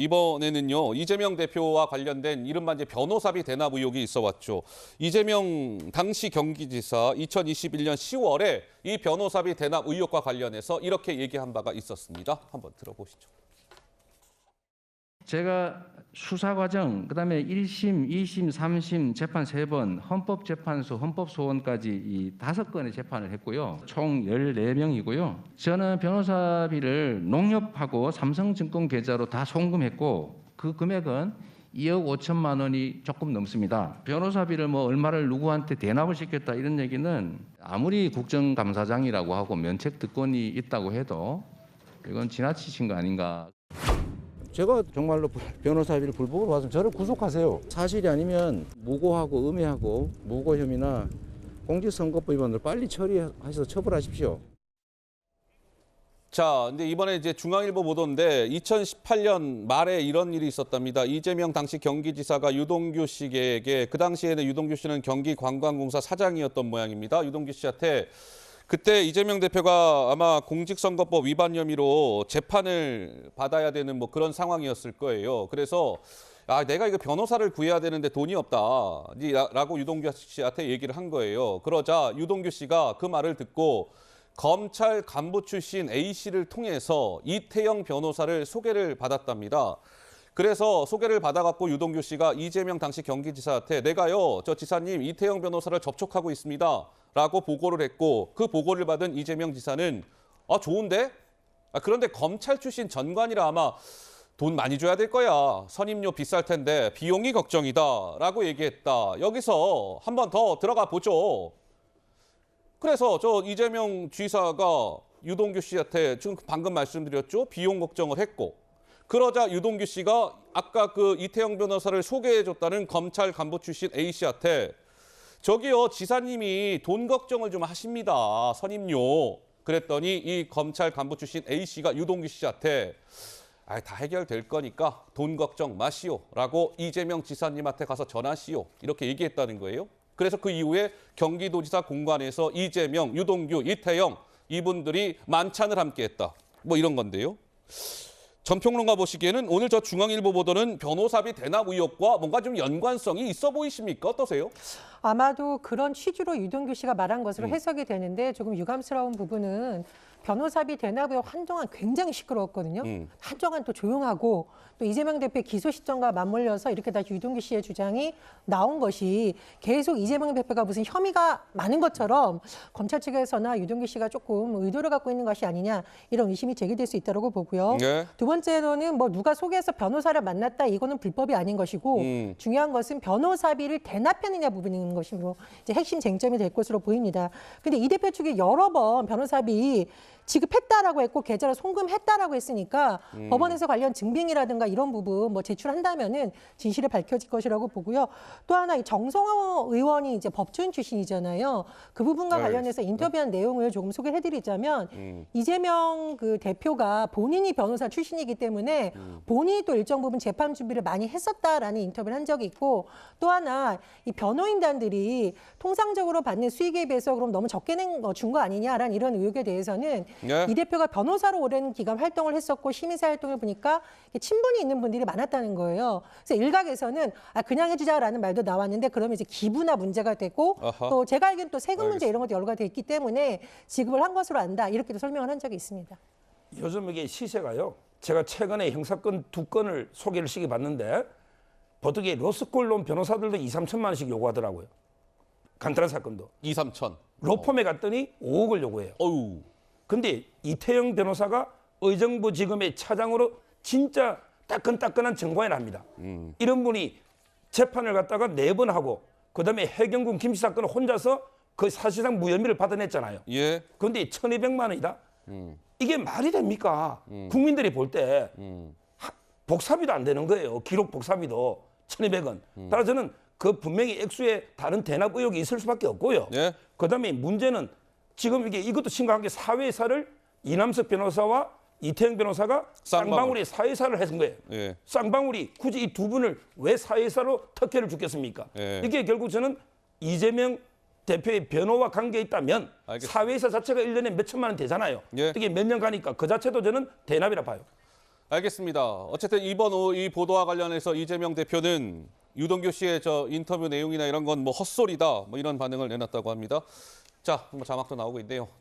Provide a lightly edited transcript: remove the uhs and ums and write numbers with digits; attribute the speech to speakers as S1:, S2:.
S1: 이번에는요, 이재명 대표와 관련된 이른바 이제 변호사비 대납 의혹이 있어 왔죠. 이재명 당시 경기지사 2021년 10월에 이 변호사비 대납 의혹과 관련해서 이렇게 얘기한 바가 있었습니다. 한번 들어보시죠.
S2: 제가 수사 과정, 그다음에 1심, 2심, 3심 재판 3번, 헌법재판소, 헌법소원까지 이 5건의 재판을 했고요. 총 14명이고요. 저는 변호사비를 농협하고 삼성증권 계좌로 다 송금했고 그 금액은 2억 5천만 원이 조금 넘습니다. 변호사비를 뭐 얼마를 누구한테 대납을 시켰다 이런 얘기는 아무리 국정감사장이라고 하고 면책특권이 있다고 해도 이건 지나치신 거 아닌가.
S3: 제가 정말로 변호사비를 불법으로 받으면 저를 구속하세요. 사실이 아니면 무고하고 음해하고 무고 혐의나 공직선거법 위반을 빨리 처리해서 처벌하십시오.
S1: 자, 근데 이번에 이제 중앙일보 보도인데 2018년 말에 이런 일이 있었답니다. 이재명 당시 경기지사가 유동규 씨에게, 그 당시에는 유동규 씨는 경기관광공사 사장이었던 모양입니다. 유동규 씨한테 그때 이재명 대표가 아마 공직선거법 위반 혐의로 재판을 받아야 되는 뭐 그런 상황이었을 거예요. 그래서 내가 이거 변호사를 구해야 되는데 돈이 없다 라고 유동규 씨한테 얘기를 한 거예요. 그러자 유동규 씨가 그 말을 듣고 검찰 간부 출신 A씨를 통해서 이태영 변호사를 소개를 받았답니다. 그래서 소개를 받아갖고 유동규 씨가 이재명 당시 경기지사한테 내가요, 저 지사님 이태영 변호사를 접촉하고 있습니다 라고 보고를 했고, 그 보고를 받은 이재명 지사는 좋은데? 그런데 검찰 출신 전관이라 아마 돈 많이 줘야 될 거야. 선임료 비쌀 텐데 비용이 걱정이다 라고 얘기했다. 여기서 한 번 더 들어가 보죠. 그래서 저 이재명 지사가 유동규 씨한테 지금 방금 말씀드렸죠. 비용 걱정을 했고, 그러자 유동규 씨가 아까 그 이태영 변호사를 소개해줬다는 검찰 간부 출신 A씨한테 저기요, 지사님이 돈 걱정을 좀 하십니다. 선임료. 그랬더니 이 검찰 간부 출신 A씨가 유동규 씨한테 다 해결될 거니까 돈 걱정 마시오 라고 이재명 지사님한테 가서 전하시오 이렇게 얘기했다는 거예요. 그래서 그 이후에 경기도지사 공관에서 이재명, 유동규, 이태영 이분들이 만찬을 함께했다. 뭐 이런 건데요. 전평론가 보시기에는 오늘 저 중앙일보 보도는 변호사비 대납 의혹과 뭔가 좀 연관성이 있어 보이십니까? 어떠세요?
S4: 아마도 그런 취지로 유동규 씨가 말한 것으로 해석이 되는데 조금 유감스러운 부분은 변호사비 대납 의혹 한동안 굉장히 시끄러웠거든요. 한동안 또 조용하고 또 이재명 대표의 기소 시점과 맞물려서 이렇게 다시 유동규 씨의 주장이 나온 것이 계속 이재명 대표가 무슨 혐의가 많은 것처럼 검찰 측에서나 유동규 씨가 조금 의도를 갖고 있는 것이 아니냐 이런 의심이 제기될 수 있다고 보고요.
S1: 네.
S4: 두 번째로는 뭐 누가 소개해서 변호사를 만났다 이거는 불법이 아닌 것이고 중요한 것은 변호사비를 대납했느냐 부분인 것이므로 이제 핵심 쟁점이 될 것으로 보입니다. 근데 이 대표 측이 여러 번 변호사비 지급했다라고 했고 계좌로 송금했다라고 했으니까 법원에서 관련 증빙이라든가 이런 부분 뭐 제출한다면은 진실이 밝혀질 것이라고 보고요. 또 하나 이 정성호 의원이 이제 법조인 출신이잖아요. 그 부분과 관련해서 인터뷰한 내용을 조금 소개해드리자면 이재명 그 대표가 본인이 변호사 출신이기 때문에 본인이 또 일정 부분 재판 준비를 많이 했었다라는 인터뷰를 한 적이 있고, 또 하나 이 변호인단들이 통상적으로 받는 수익에 비해서 그럼 너무 적게 준 거 아니냐라는 이런 의혹에 대해서는
S1: 네.
S4: 이 대표가 변호사로 오랜 기간 활동을 했었고 시민사 활동을 보니까 친분이 있는 분들이 많았다는 거예요. 그래서 일각에서는 그냥 해주자라는 말도 나왔는데 그러면 이제 기부나 문제가 되고 또 제가 알기로는 또 세금 문제 이런 것도 여러 가지 있기 때문에 지급을 한 것으로 안다 이렇게도 설명을 한 적이 있습니다.
S5: 요즘 이게 시세가요. 제가 최근에 형사건 2건을 소개를 시켜봤는데 보통 로스쿨론 변호사들도 2, 3천만 원씩 요구하더라고요. 간단한 사건도.
S1: 2, 3천.
S5: 로펌에 갔더니 5억을 요구해요.
S1: 어우.
S5: 근데 이태영 변호사가 의정부 지검의 차장으로 진짜 따끈따끈한 정관을 합니다. 이런 분이 재판을 갖다가 4번 하고 그다음에 해경군 김씨 사건을 혼자서 그 사실상 무혐의를 받아냈잖아요.
S1: 예.
S5: 그런데 1,200만 원이다? 이게 말이 됩니까? 국민들이 볼 때 복사비도 안 되는 거예요. 기록 복사비도 1,200원. 따라서 저는 그 분명히 액수에 다른 대납 의혹이 있을 수밖에 없고요.
S1: 예.
S5: 그다음에 문제는 지금 이것도 심각한 게 사회사를 이남석 변호사와 이태영 변호사가 쌍방울이 사회사를 했은 거예요.
S1: 예.
S5: 쌍방울이 굳이 이 두 분을 왜 사회사로 특혜를 주겠습니까?
S1: 예.
S5: 이게 결국 저는 이재명 대표의 변호와 관계에 있다면 사회사 자체가 1년에 몇 천만 원 되잖아요.
S1: 예.
S5: 이게 몇 년 가니까 그 자체도 저는 대납이라 봐요.
S1: 알겠습니다. 어쨌든 이번 이 보도와 관련해서 이재명 대표는 유동규 씨의 저 인터뷰 내용이나 이런 건 뭐 헛소리다, 뭐 이런 반응을 내놨다고 합니다. 자, 뭐 자막도 나오고 있네요.